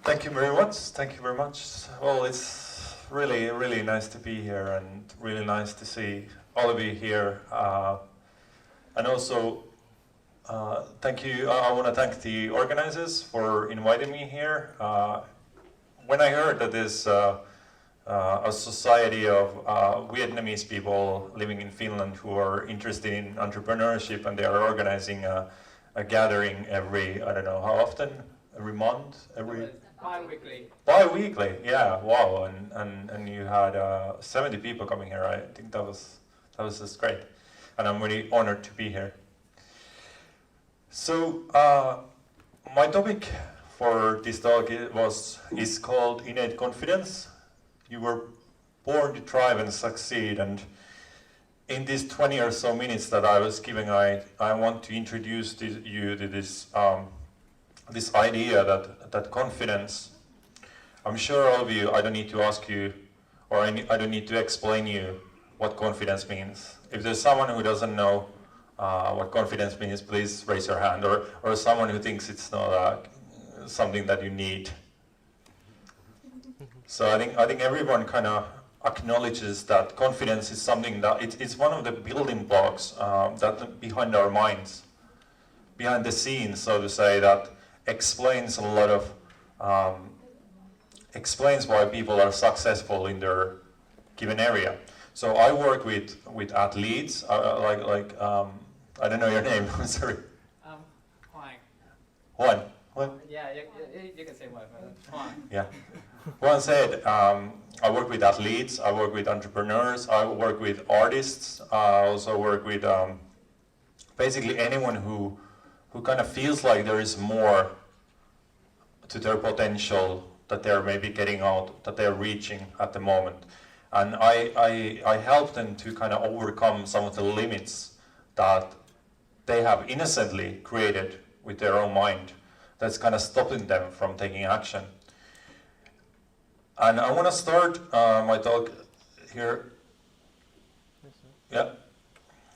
Thank you very much. Thank you very much. Well, it's really, really nice to be here and really nice to see all of you here. And also, thank you. I want to thank the organizers for inviting me here. When I heard that there's a society of Vietnamese people living in Finland who are interested in entrepreneurship and they are organizing a gathering every, I don't know how often, every month, every... Bi-weekly. Bi-weekly, yeah, wow, and you had 70 people coming here. I think that was just great, and I'm really honored to be here. So my topic for this talk is called innate confidence. You were born to thrive and succeed, and in these 20 or so minutes that I was giving, I want to introduce you to this. This idea that confidence, I'm sure all of you, I don't need to ask you, or I don't need to explain you what confidence means. If there's someone who doesn't know what confidence means, please raise your hand, or someone who thinks it's not something that you need. So I think everyone kind of acknowledges that confidence is something that it's one of the building blocks that behind our minds, behind the scenes, so to say, that explains a lot of explains why people are successful in their given area. So I work with athletes, I don't know your name. I'm sorry. Juan. Juan. Yeah, you can say Juan. Juan. Yeah. Juan said, I work with athletes. I work with entrepreneurs. I work with artists. I also work with basically anyone who kind of feels like there is more to their potential that they're maybe getting out, that they're reaching at the moment. And I help them to kind of overcome some of the limits that they have innocently created with their own mind that's kind of stopping them from taking action. And I want to start my talk here. Yeah.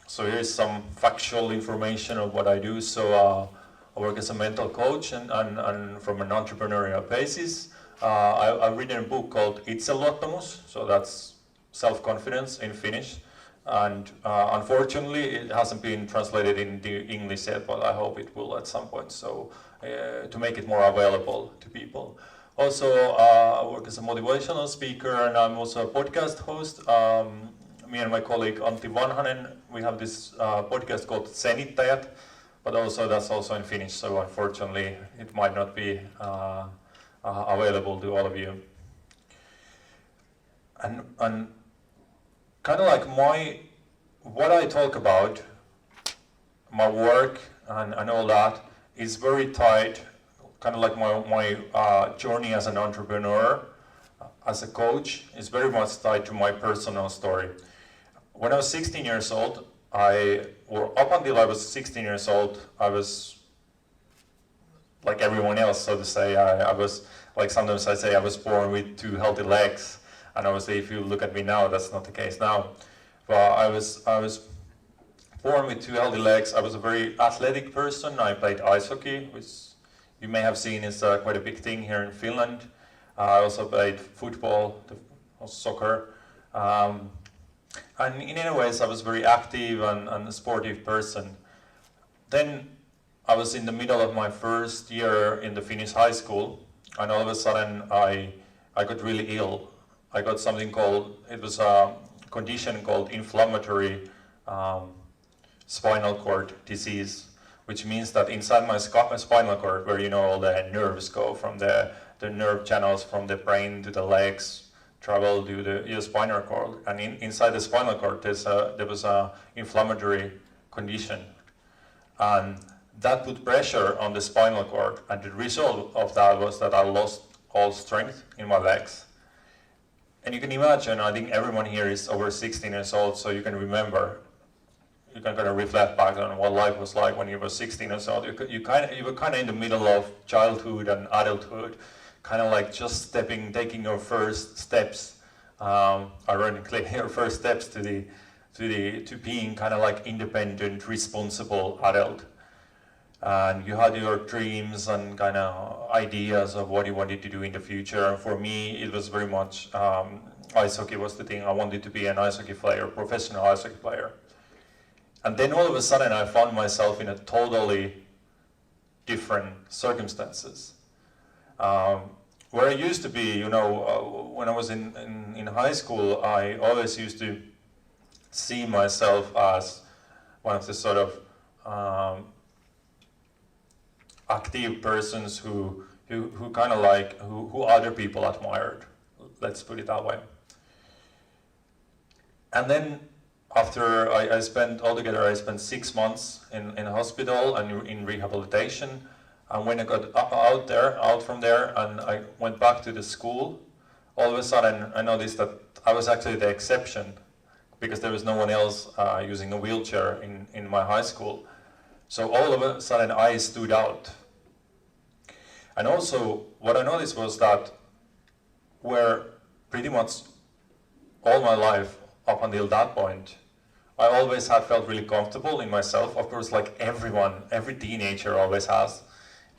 So here's some factual information of what I do. So I work as a mental coach and from an entrepreneurial basis. I've written a book called Itseluottamus, so that's self-confidence in Finnish. And unfortunately, it hasn't been translated into English yet, but I hope it will at some point, so to make it more available to people. Also, I work as a motivational speaker, and I'm also a podcast host. Me and my colleague Antti Vanhanen, we have this podcast called Senittäjät, but also that's also in Finnish, so unfortunately it might not be available to all of you. And kind of like what I talk about, my work and all that is very tied, kind of like my journey as an entrepreneur, as a coach, is very much tied to my personal story. When I was 16 years old, up until I was 16 years old, I was like everyone else, so to say. I was, like sometimes I say, I was born with 2 healthy legs, and obviously if you look at me now, that's not the case now. But I was born with 2 healthy legs. I was a very athletic person. I played ice hockey, which you may have seen is quite a big thing here in Finland. I also played football, soccer. And in any ways, I was very active and a sportive person. Then I was in the middle of my first year in the Finnish high school, and all of a sudden I got really ill. I got something called, it was a condition called inflammatory spinal cord disease, which means that inside my spinal cord, where all the nerves go from the nerve channels from the brain to the legs, travel to your spinal cord, and inside the spinal cord there was a inflammatory condition, and that put pressure on the spinal cord, and the result of that was that I lost all strength in my legs. And you can imagine, I think everyone here is over 16 years old, so you can remember, you can kind of reflect back on what life was like when you were 16 years old. You were kind of in the middle of childhood and adulthood, kind of like just taking your first steps, ironically, your first steps to being kind of like independent, responsible adult. and you had your dreams and kind of ideas of what you wanted to do in the future. And for me, it was very much ice hockey was the thing. I wanted to be an ice hockey player, professional ice hockey player. And then all of a sudden I found myself in a totally different circumstances. Where I used to be, you know, when I was in high school, I always used to see myself as one of the sort of active persons who kind of like, who other people admired. Let's put it that way. And then after I spent 6 months in hospital and in rehabilitation. And when I got out from there and I went back to the school, all of a sudden I noticed that I was actually the exception because there was no one else using a wheelchair in my high school. So all of a sudden I stood out. And also what I noticed was that where pretty much all my life up until that point, I always had felt really comfortable in myself. Of course, like everyone, every teenager always has,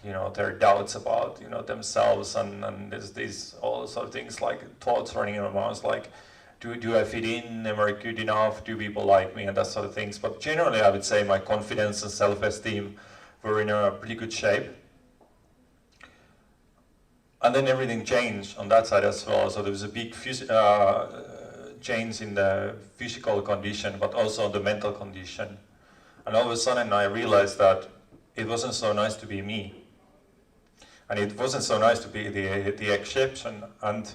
you know, their doubts about, you know, themselves, and there's these all sort of things like thoughts running in my mind, like, do I fit in? Am I good enough? Do people like me? And that sort of things. But generally, I would say my confidence and self-esteem were in a pretty good shape. And then everything changed on that side as well. So there was a big change in the physical condition, but also the mental condition. And all of a sudden I realized that it wasn't so nice to be me. And it wasn't so nice to be the exception. And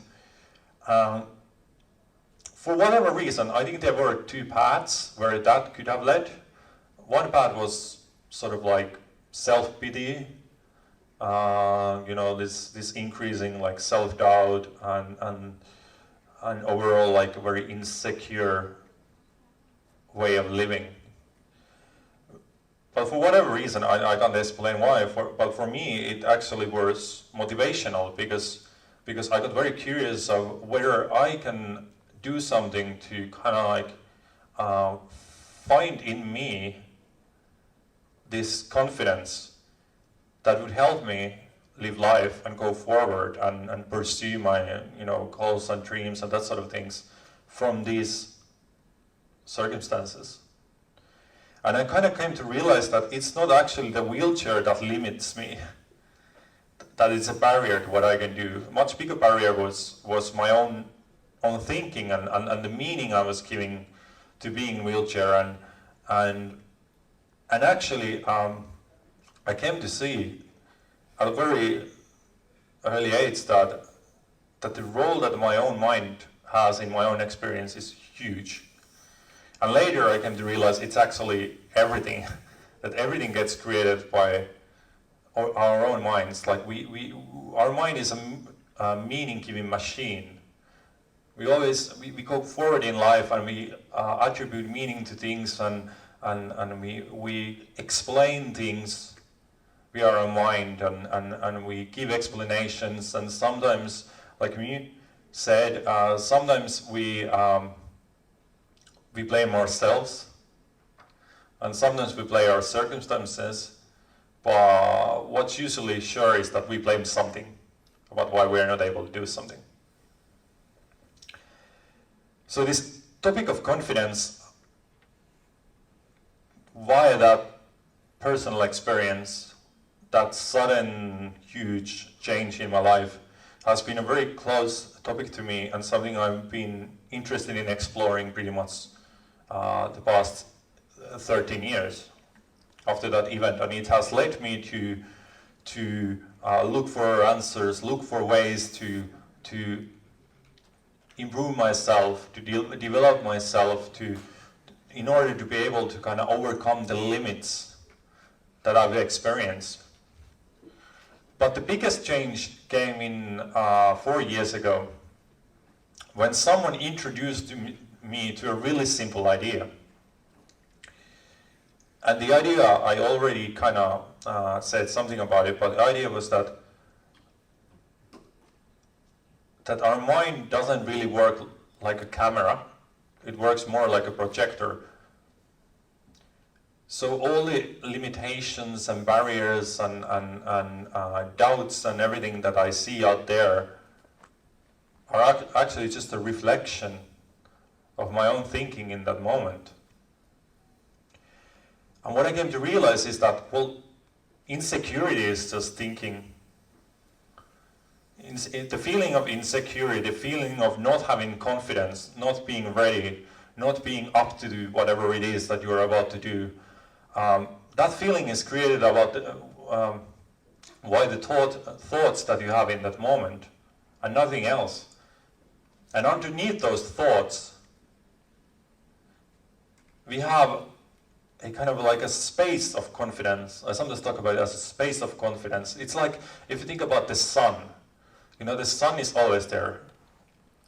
for whatever reason, I think there were two paths where that could have led. One path was sort of like self-pity, you know, this increasing like self-doubt and overall like a very insecure way of living. But for whatever reason, I can't explain why, but for me it actually was motivational because I got very curious of whether I can do something to kind of like find in me this confidence that would help me live life and go forward and pursue my, you know, goals and dreams and that sort of things from these circumstances. And I kind of came to realize that it's not actually the wheelchair that limits me, that it's a barrier to what I can do. A much bigger barrier was my own thinking and the meaning I was giving to being in wheelchair. And actually I came to see at a very early age that the role that my own mind has in my own experience is huge. And later I came to realize it's actually everything, that everything gets created by our own minds. Like our mind is a meaning-giving machine. We go forward in life and we attribute meaning to things and we explain things. We are a mind and we give explanations, and sometimes, like me said, sometimes we blame ourselves, and sometimes we blame our circumstances, but what's usually sure is that we blame something about why we are not able to do something. So this topic of confidence, via that personal experience, that sudden huge change in my life has been a very close topic to me and something I've been interested in exploring pretty much the past 13 years after that event, and it has led me to look for answers, look for ways to improve myself, to develop myself, in order to be able to kind of overcome the limits that I've experienced. But the biggest change came in 4 years ago when someone introduced me to a really simple idea. And the idea, I already kind of said something about it, but the idea was that our mind doesn't really work like a camera. It works more like a projector. So all the limitations and barriers and doubts and everything that I see out there are actually just a reflection of my own thinking in that moment. And what I came to realize is that, well, insecurity is just thinking. The feeling of insecurity, the feeling of not having confidence, not being ready, not being up to do whatever it is that you're about to do, that feeling is created about why the thoughts that you have in that moment and nothing else. And underneath those thoughts, we have a kind of like a space of confidence. I sometimes talk about it as a space of confidence. It's like if you think about the sun. You know, the sun is always there,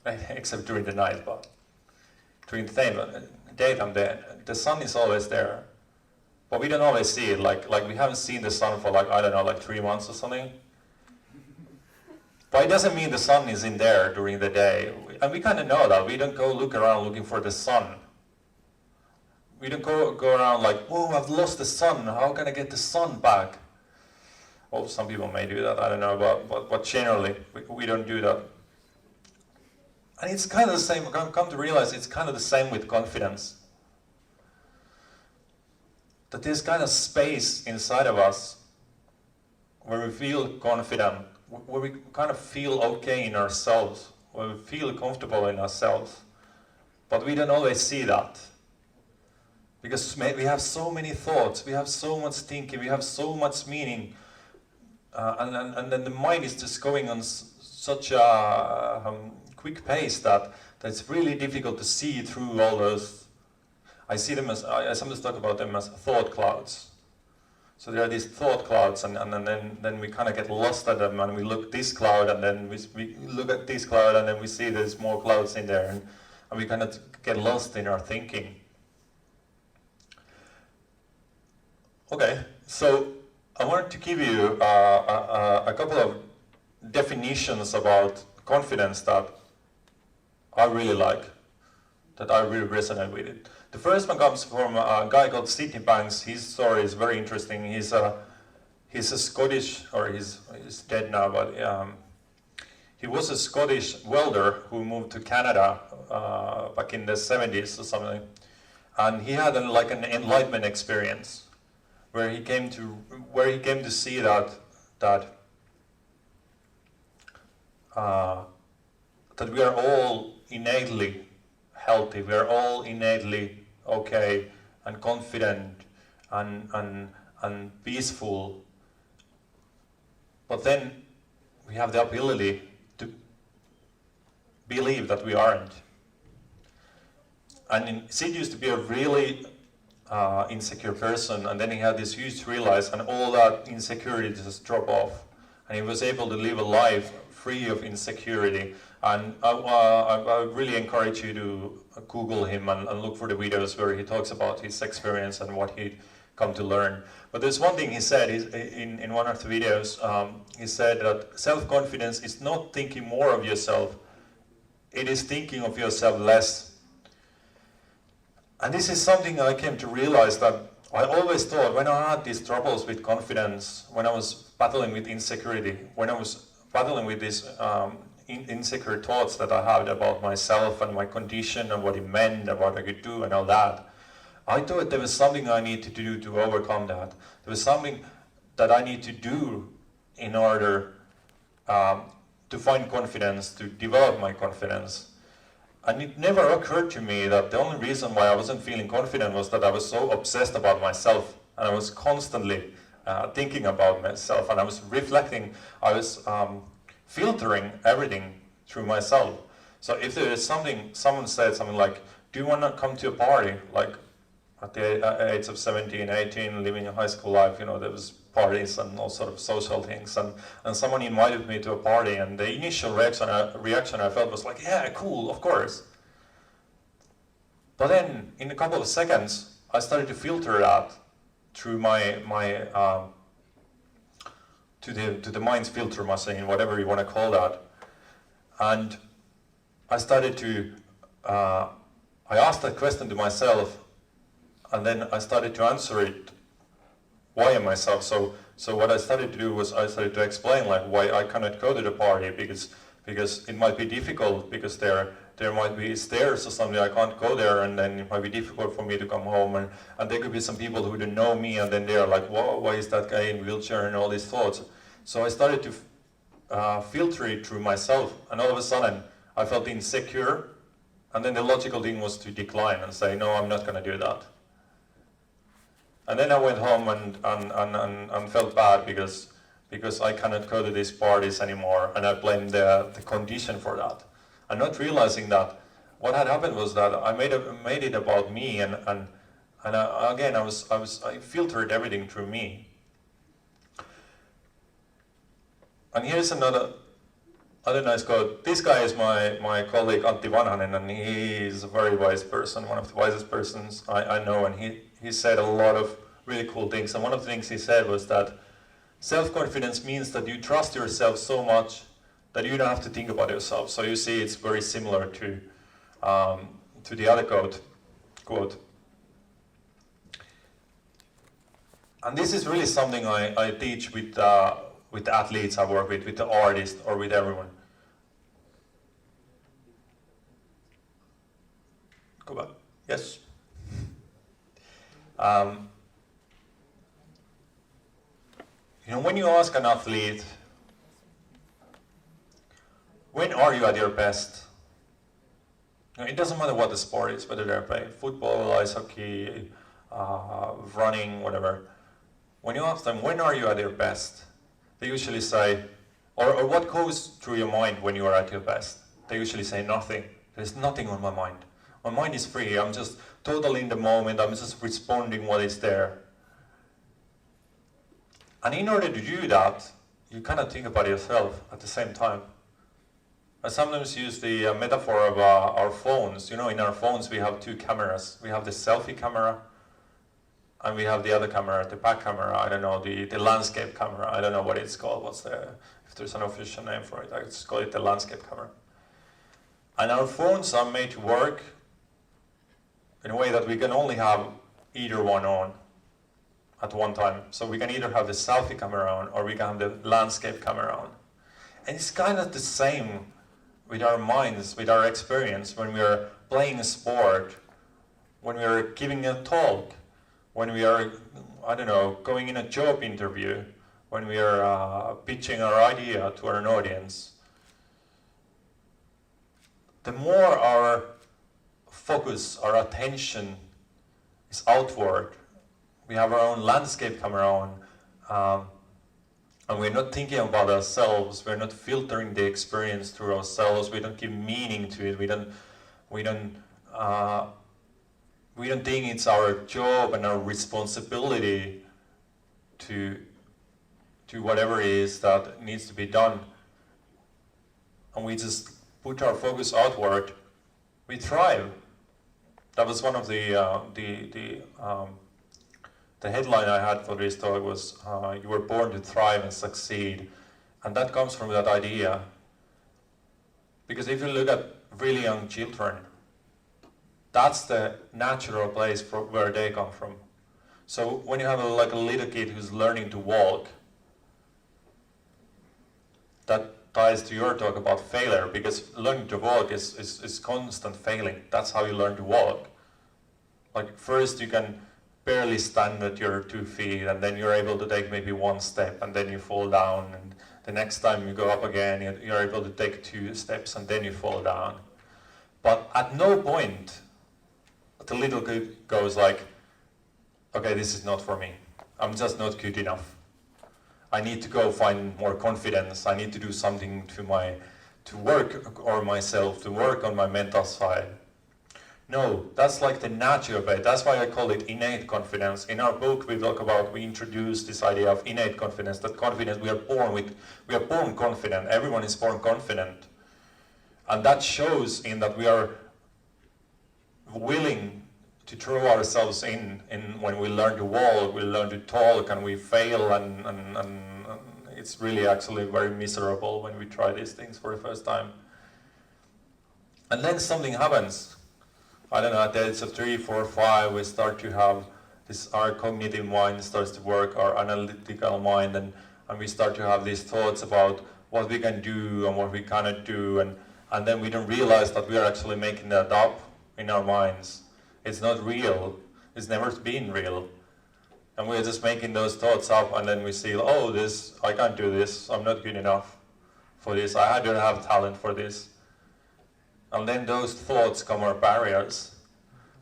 right? Except during the night, but during the daytime, the sun is always there. But we don't always see it, like we haven't seen the sun for like, I don't know, like 3 months or something. But it doesn't mean the sun isn't there during the day. And we kind of know that. We don't go look around looking for the sun. We don't go around like, whoa, I've lost the sun, how can I get the sun back? Well, some people may do that, I don't know, but generally, we don't do that. And it's kind of the same, come to realize it's kind of the same with confidence. That there's kind of space inside of us where we feel confident, where we kind of feel okay in ourselves, where we feel comfortable in ourselves. But we don't always see that. Because we have so many thoughts, we have so much thinking, we have so much meaning, and then the mind is just going on such a quick pace that it's really difficult to see through all those. I see them as, I sometimes talk about them as thought clouds. So there are these thought clouds, and then we kind of get lost at them, and we look at this cloud, and then we look at this cloud, and then we see there's more clouds in there, and we kind of get lost in our thinking. Okay, so I wanted to give you a couple of definitions about confidence that I really like, that I really resonate with it. The first one comes from a guy called Sydney Banks. His story is very interesting. He's a Scottish, or he's dead now, but he was a Scottish welder who moved to Canada back in the 70s or something, and he had like an enlightenment experience where he came to see that we are all innately healthy, we are all innately okay and confident and peaceful, but then we have the ability to believe that we aren't. And Sid used to be a really insecure person, and then he had this huge realize, and all that insecurity just dropped off, and he was able to live a life free of insecurity. And I really encourage you to Google him and look for the videos where he talks about his experience and what he'd come to learn. But there's one thing he said in one of the videos. He said that self-confidence is not thinking more of yourself, it is thinking of yourself less. And this is something I came to realize, that I always thought, when I had these troubles with confidence, when I was battling with insecurity, when I was battling with these insecure thoughts that I had about myself and my condition and what it meant and what I could do and all that, I thought there was something I needed to do to overcome that. There was something that I need to do in order to find confidence, to develop my confidence. And it never occurred to me that the only reason why I wasn't feeling confident was that I was so obsessed about myself, and I was constantly thinking about myself, and I was reflecting, I was filtering everything through myself. So if there is something, someone said something like, do you want to come to a party? Like at the age of 17, 18, living a high school life, you know, there was parties and all sort of social things, and someone invited me to a party, and the initial reaction I felt was like, yeah, cool, of course. But then in a couple of seconds I started to filter that through to the mind's filter machine, whatever you want to call that. And I started to I asked that question to myself, And then I started to answer it, why am I so what I started to do was I started to explain like why I cannot go to the party, because it might be difficult, because there might be stairs or something, I can't go there, and then it might be difficult for me to come home, and there could be some people who don't know me, and then they're like, why is that guy in wheelchair, and all these thoughts. So I started to filter it through myself, and all of a sudden I felt insecure, and then the logical thing was to decline and say, no, I'm not going to do that. And then I went home and felt bad because I cannot go to these parties anymore, and I blamed the condition for that. And not realizing that what had happened was that I made it about me, and again I filtered everything through me. And here's another nice quote. This guy is my colleague Antti Vanhanen, and he is a very wise person, one of the wisest persons I know, and he said a lot of really cool things. And one of the things he said was that self-confidence means that you trust yourself so much that you don't have to think about yourself. So you see, it's very similar to the other quote. And this is really something I teach with athletes I work with the artists, or with everyone. Go back. Yes. When you ask an athlete, when are you at your best? It doesn't matter what the sport is, whether they're playing football, ice hockey, running, whatever. When you ask them, when are you at your best? They usually say, or what goes through your mind when you are at your best? They usually say nothing. There's nothing on my mind. My mind is free. I'm just totally in the moment. I'm just responding what is there. And in order to do that, you cannot think about yourself at the same time. I sometimes use the metaphor of our phones. In our phones we have two cameras. We have the selfie camera, and we have the other camera, the back camera. I don't know, the landscape camera. I don't know what it's called. If there's an official name for it, I just call it the landscape camera. And our phones are made to work in a way that we can only have either one on at one time. So we can either have the selfie camera on, or we can have the landscape camera on. And it's kind of the same with our minds, with our experience, when we are playing a sport, when we are giving a talk, when we are, going in a job interview, when we are pitching our idea to an audience. The more our focus, our attention is outward, we have our own landscape camera on, and we're not thinking about ourselves, we're not filtering the experience through ourselves, we don't give meaning to it, we don't think it's our job and our responsibility to whatever it is that needs to be done, and we just put our focus outward, we thrive. That was one of the headline I had for this talk was, you were born to thrive and succeed. And that comes from that idea. Because if you look at really young children, that's the natural place where they come from. So when you have a little kid who's learning to walk, that ties to your talk about failure, because learning to walk is constant failing. That's how you learn to walk. Like first you can barely stand at your 2 feet, and then you're able to take maybe one step, and then you fall down, and the next time you go up again, you're able to take 2 steps, and then you fall down. But at no point the little kid goes like, okay, this is not for me. I'm just not good enough. I need to go find more confidence. I need to do something to work on myself, to work on my mental side. No, that's like the natural way. That's why I call it innate confidence. In our book, we introduce this idea of innate confidence, that confidence we are born confident. Everyone is born confident. And that shows in that we are willing to throw ourselves in when we learn to walk, we learn to talk, and we fail, and it's really actually very miserable when we try these things for the first time. And then something happens. I don't know, at the age of 3, 4, 5, we start to have this, our cognitive mind starts to work, our analytical mind, and we start to have these thoughts about what we can do and what we cannot do, and then we don't realize that we are actually making that up in our minds. It's not real. It's never been real. And we're just making those thoughts up, and then we see, oh, this, I can't do this, I'm not good enough for this, I don't have talent for this. And then those thoughts come our barriers,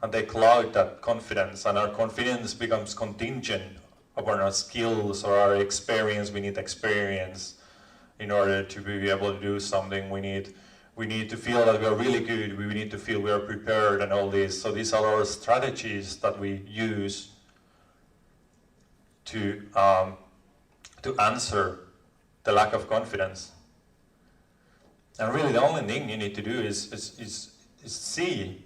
and they cloud that confidence, and our confidence becomes contingent upon our skills or our experience. We need experience in order to be able to do something. We need to feel that we are really good, we need to feel we are prepared and all this. So these are our strategies that we use to answer the lack of confidence. And really the only thing you need to do is see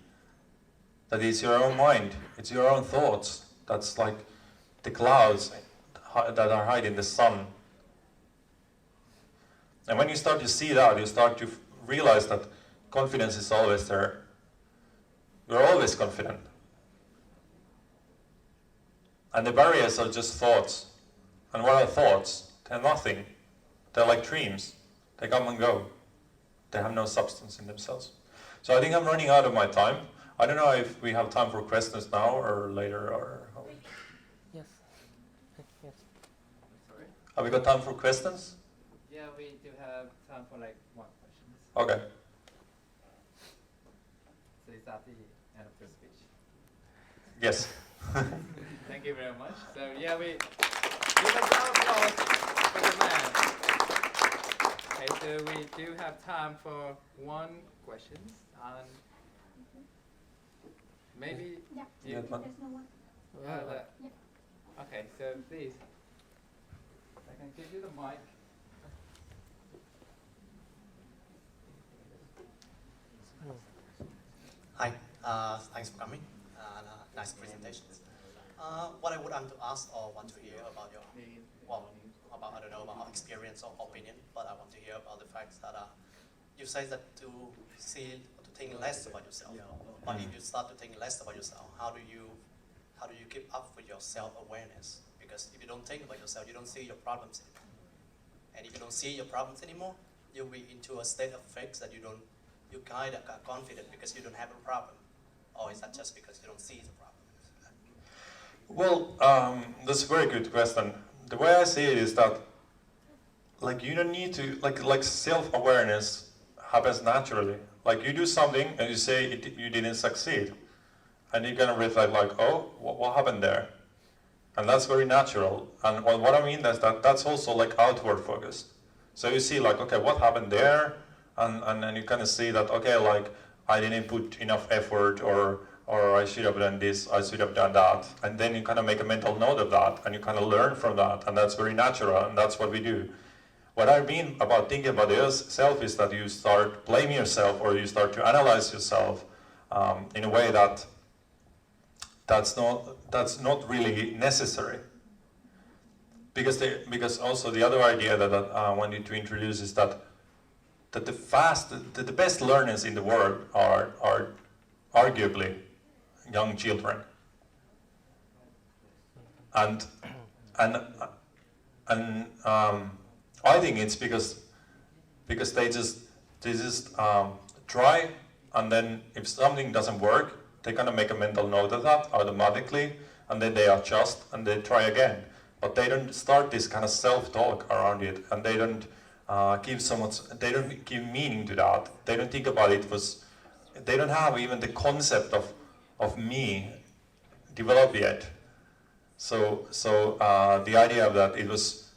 that it's your own mind, it's your own thoughts. That's like the clouds that are hiding the sun. And when you start to see that, you start to realize that confidence is always there. You're always confident. And the barriers are just thoughts. And what are thoughts? They're nothing. They're like dreams. They come and go. They have no substance in themselves. So I think I'm running out of my time. I don't know if we have time for questions now or later or... Yes. Yes. Sorry? Have we got time for questions? Yeah, we do have time for like one question. Okay. So is that the end of your speech? Yes. Thank you very much. So yeah, we give a round of applause for the man. Okay, so we do have time for one question, and maybe Yeah. you. Yeah, There's no one. Okay, so please, I can give you the mic. Hi, thanks for coming. Nice presentations. What I would want to ask or want to hear about your, about I don't know about experience or opinion, but I want to hear about the facts that you say that to think less about yourself. But if you start to think less about yourself, how do you keep up with your self-awareness? Because if you don't think about yourself, you don't see your problems anymore. And if you don't see your problems anymore, you'll be into a state of fix that you kind of got confident because you don't have a problem. Or is that just because you don't see the problem? Well, that's a very good question. The way I see it is that, like, you don't need to, like self-awareness happens naturally. Like, you do something and you say you didn't succeed, and you're gonna reflect like, oh, what happened there? And that's very natural. And what I mean is that that's also like outward focused. So you see like, okay, what happened there? And then you kind of see that, okay, like, I didn't put enough effort, or I should have done this, I should have done that. And then you kind of make a mental note of that, and you kind of learn from that, and that's very natural, and that's what we do. What I mean about thinking about yourself is that you start blaming yourself, or you start to analyze yourself in a way that's not really necessary. Because also the other idea that I wanted to introduce is that the best learners in the world are arguably young children, and I think it's because they just try, and then if something doesn't work, they kind of make a mental note of that automatically, and then they adjust and they try again. But they don't start this kind of self-talk around it, and they don't they don't give meaning to that. They don't think about it they don't have even the concept of me developed yet. So the idea of that, it was,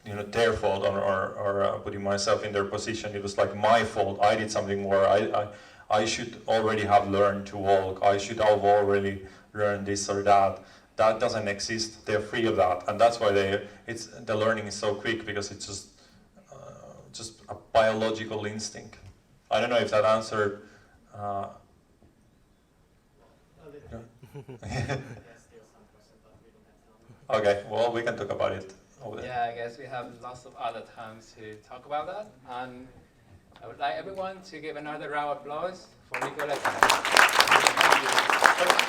their fault, or putting myself in their position, it was like my fault. I did something more. I should already have learned to walk. I should have already learned this or that. That doesn't exist. They're free of that, and that's why the learning is so quick, because it's just a biological instinct. I don't know if that answered. Okay, well, we can talk about it over there. Yeah, I guess we have lots of other times to talk about that. And I would like everyone to give another round of applause for Niko Leppänen. Check.